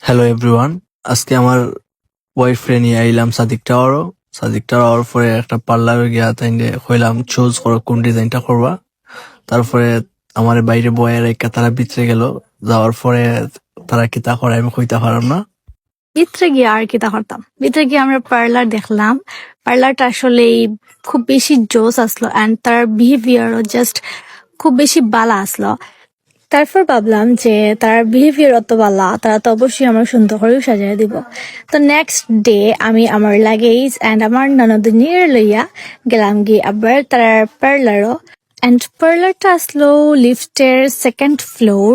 Hello everyone, আজকে আমার boyfriend নিয়ে আইলাম সাদিক টাওয়ারও পরে একটা পার্লার গিয়া তাই হইলাম চুজ করো কোন ডিজাইনটা করবা। তারপরে আমার বাইরে বয়ের একটা তারা ভিতরে গেল, যাওয়ার পরে তারা কিতা করে আমি কইতে পারলাম না। ভিতরে গিয়ে আর কি তা করতাম, ভিতরে গিয়ে আমরা পার্লার দেখলাম। পার্লারটা আসলে খুব বেশি জোস আসলো অ্যান্ড তার বিহেভিয়ারও জাস্ট খুব বেশি বালা আসলো। তারপর ভাবলাম যে তার বিহেভিয়ার অত বালা, তারা তো অবশ্যই আমার সুন্দর করেও সাজিয়ে দিব। তো নেক্সট ডে আমি আমার লাগেজ অ্যান্ড আমার ননদিনীর লইয়া গেলাম গিয়ে আবার তার পার্লারও। অ্যান্ড পার্লারটা আসলো লিফটের সেকেন্ড ফ্লোর।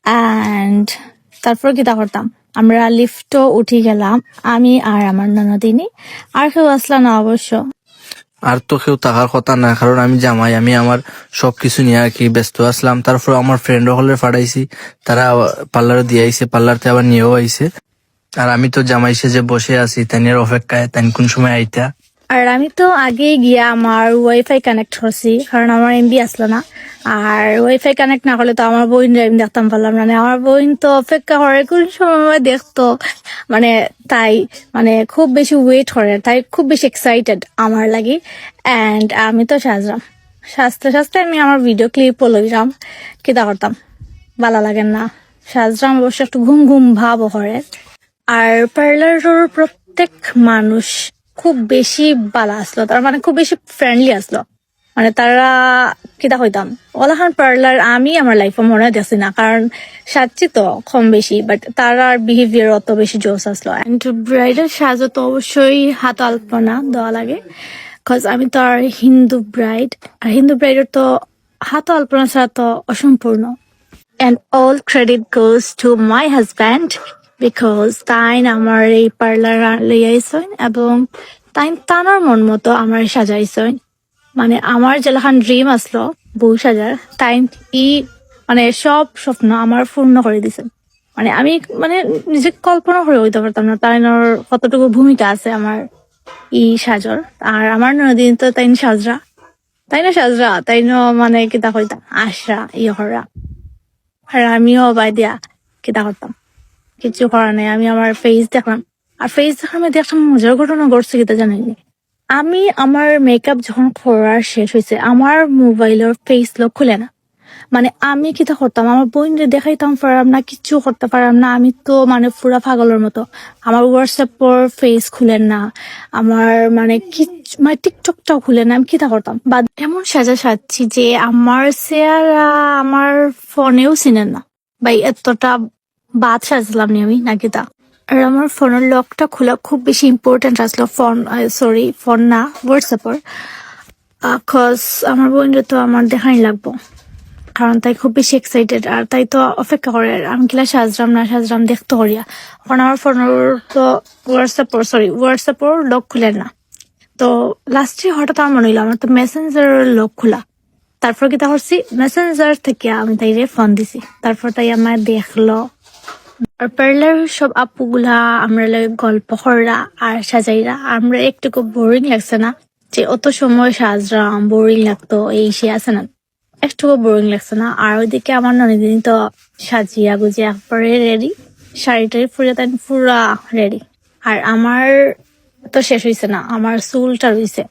অ্যান্ড তারপর কি তা করতাম, আমরা লিফটও উঠে গেলাম, আমি আর আমার ননদিনী। আর কেউ আসলো না অবশ্য। আর তো কেউ থাকার কথা না, কারণ আমি জামাই, আমি আমার সবকিছু নিয়ে আর কি ব্যস্ত আসলাম। তারপর আমার ফ্রেন্ড হলে ফাটাইছি, তারা পার্লারে দিয়ে আইছে, পার্লারতে আবার নিয়েও আইছে। আর আমি তো জামাই সেজে বসে আছি তাইনের অপেক্ষায়, তাই কোন সময় আইতা। আর আমি তো আগে গিয়া আমার ওয়াইফাই কানেক্ট করছি, কারণ আমার এমবি আসলো না। আর ওয়াইফাই কানেক্ট না করলে তো আমার বোন আমি দেখতাম পারলাম না। আমার বোন তো অপেক্ষা করে কোন সময় দেখতো, মানে তাই মানে খুব বেশি ওয়েট করে, তাই খুব বেশি এক্সাইটেড আমার লাগি। অ্যান্ড আমি তো সাজতে সাজতে আমি আমার ভিডিও ক্লিপও লইলাম। কিতা করতাম, ভালো লাগে না সাজরাম, অবশ্য একটু ঘুম ঘুম ভাবও করে। আর পার্লারের প্রত্যেক মানুষ খুব বেশি ভালো আসলো, তার মানে খুব বেশি ফ্রেন্ডলি আসলো। মানে তারা কিতা হইতাম ওলাহান পার্লার আমি আমার লাইফে মনে দেখছি না, কারণ সাজছি তো কম বেশি, বাট তারার বিহেভিয়ার অত বেশি জোস আসলো। অ্যান্ড ব্রাইডাল সাজও তো অবশ্যই হাত আলপনা দেওয়া লাগে, কজ আমি তো আর হিন্দু ব্রাইড, আর হিন্দু ব্রাইডের তো হাত আলপনা ছাড়া তো অসম্পূর্ণ। And all credit goes to my husband because তাই আমার এই পার্লার লইয়াইছেন এবং তাই তানার মন মতো আমার সাজাইছেন। মানে আমার যেলাখান ড্রিম আসলো বউ সাজার, তাই ই মানে সব স্বপ্ন আমার পূর্ণ করে দিছেন। মানে আমি মানে নিজে কল্পনা করে হইতে পারতাম না তাইনোর কতটুকু ভূমিকা আছে আমার ই সাজর। আর আমার নদী তো তাইনো মানে কিতা কইতাম আশরা হরা। আর আমিও বাই দিয়া কিতা করতাম, কিছু করার নেই। আমি আমার ফেস দেখলাম, আর ফেস দেখার মধ্যে একটা মজার ঘটনা ঘটছে কিতা জানাইনি। আমি আমার মেকআপ যখন করার শেষ হয়েছে, আমার মোবাইলের ফেস লক খুলে না। মানে আমি কিতা করতাম, আমার বোনরে দেখাইতাম পারাম না, কিচ্ছু করতে পারাম না। আমি তো মানে পুরা পাগলের মতো। আমার হোয়াটসঅ্যাপর ফেস খুলে না, আমার মানে মানে টিকটকটাও খুলে না। আমি কিতা করতাম, বা এমন সাজছি যে আমার চেহারা আমার ফোনেও চিনেন না। ভাই এতটা বাদ সাজলাম নি আমি নাকি তা। আর আমার ফোনের লকটা খোলা খুব বেশি ইম্পর্টেন্ট আসলো, ফোন না হোয়াটসঅ্যাপর। কজ আমার বোনরে তো আমার দেখাই লাগবো, কারণ তাই খুব বেশি এক্সাইটেড। আর তাই তো অপেক্ষা করে আমি কিলা সাজরাম দেখতে করিয়া, কারণ আমার ফোনের তো হোয়াটসঅ্যাপর লক খুলে না। তো লাস্টে হঠাৎ আমার মনে হইলো আমার তো মেসেঞ্জার লক খোলা। তারপর কি তা করছি, মেসেঞ্জার থেকে আমি তাইরে ফোন দিছি। তারপর তাই আমার দেখলো। আর পার্লার সব আপুগুলা আমরা গল্প কররা আর সাজাইরা, আমরা একটুকু বোরিং লাগছে না যে অত সময় সাজরাম, বোরিং লাগতো এই সে আছে না, একটুকু বোরিং লাগছে না। আর ওইদিকে আমার ননিদিনী তো সাজিয়া গুজিয়া একবারে রেডি, শাড়িটারি পুরা রেডি। আর আমার তো শেষ হয়েছে না, আমার চুলটা রয়েছে।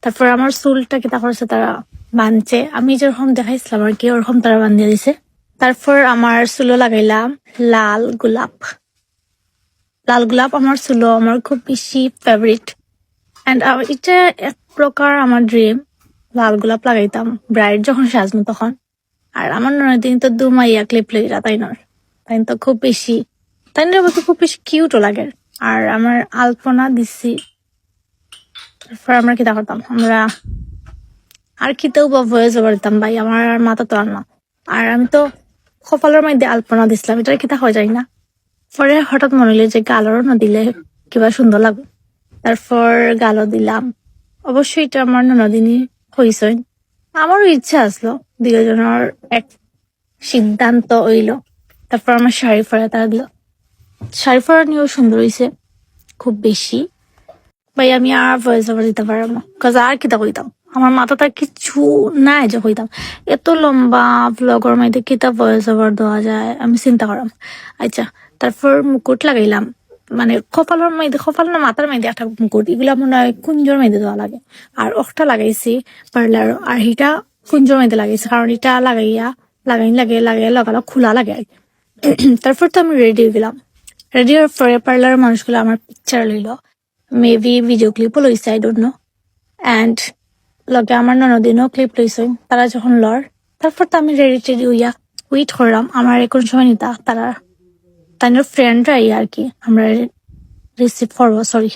তারপর আমার চুলটা কি তা করছে তারা বাঁধছে, আমি যেরকম দেখাইছিলাম আর কি ওরকম তারা বাঁধিয়ে দিছে। তারপর আমার চুলো লাগাইলাম লাল গোলাপ আমার চুলো আমার খুব বেশি ফেভারিট। অ্যান্ড এটা এক প্রকার আমার ড্রিম, লাল গোলাপ লাগাইতাম ব্রাইড যখন সাজনো তখন। আর আমার ননদিন তো দুমাইয়া ক্লিপ লইরা তাই তো খুব বেশি খুব বেশি কিউটও লাগে। আর আমার আলপনা দিছি। তারপর আমরা কিতা করতাম, আমরা আর খিতেও বা ভয়েস ওভার দিতাম। ভাই আমার আর মাথা তো আর না। আর আমি তো কপালের মধ্যে আলপনা দিছিলাম, এটা কিতা হয়ে যায় না। পরে হঠাৎ মনে হইলো যে গালরও না দিলে কিবা সুন্দর লাগবে, তারপর গালও দিলাম। অবশ্যই এটা আমার ননদিনী হইছে, আমারও ইচ্ছা আসলো, দুজনের এক সিদ্ধান্ত হইলো। তারপর আমার শাড়ি পরা তারা দিল, শাড়ি পরা নিয়েও সুন্দর হয়েছে খুব বেশি। ভাই আমি আর ভয়েস ওভার দিতে পারলাম না, কাজ আর কিতা কইতাম, আমার মাথাটা কিছু নাই যে কইতাম। এত লম্বা ব্লগের মধ্যে কিতা ভয়েস ওভার দেওয়া যায় আমি চিন্তা করাম। আচ্ছা তারপর মুকুট লাগাইলাম, মানে কপালের মধ্যে, কপাল না মাথার মধ্যে একটা মুকুট, এগুলা মনে হয় কুঞ্জর মধ্যে দেওয়া লাগে। আর একটা লাগাইছি পার্লার, আর এটা কুঞ্জর মধ্যে লাগাইছি, কারণ এটা লাগাইলা খোলা লাগে আর কি। তারপর তো আমি রেডি হয়ে গেলাম। রেডি হওয়ার পরে পার্লার মানুষগুলো আমার পিকচার লইল, মেবি ভিডিও ক্লিপও লইছে, আই ডোন্ট নো। অ্যান্ড লগে আমার ননদিনও ক্লিপ লইছে, তারা যখন লড়, তারপর তো আমি রেডি টেডি হইয়া ওয়েট করলাম আমার এখন সময় নিতা তারা তাদের ফ্রেন্ডরা আর কি আমরা রিসিভ করবো, সরি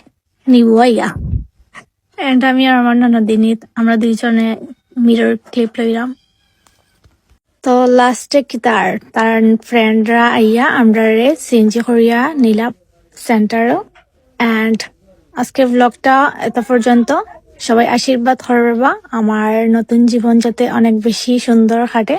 নিবো আইয়া। অ্যান্ড আমি আর আমার ননদিনী আমরা দুইজনে মিরর ক্লিপ লইলাম। তো লাস্টে কি তার ফ্রেন্ডরা আইয়া আমরা সিএনজি করিয়া নিলাম সেন্টারও। অ্যান্ড আজকে ব্লগটা এত পর্যন্ত। সবাই আশীর্বাদ করবা আমার নতুন জীবন যাতে অনেক বেশি সুন্দর কাটে।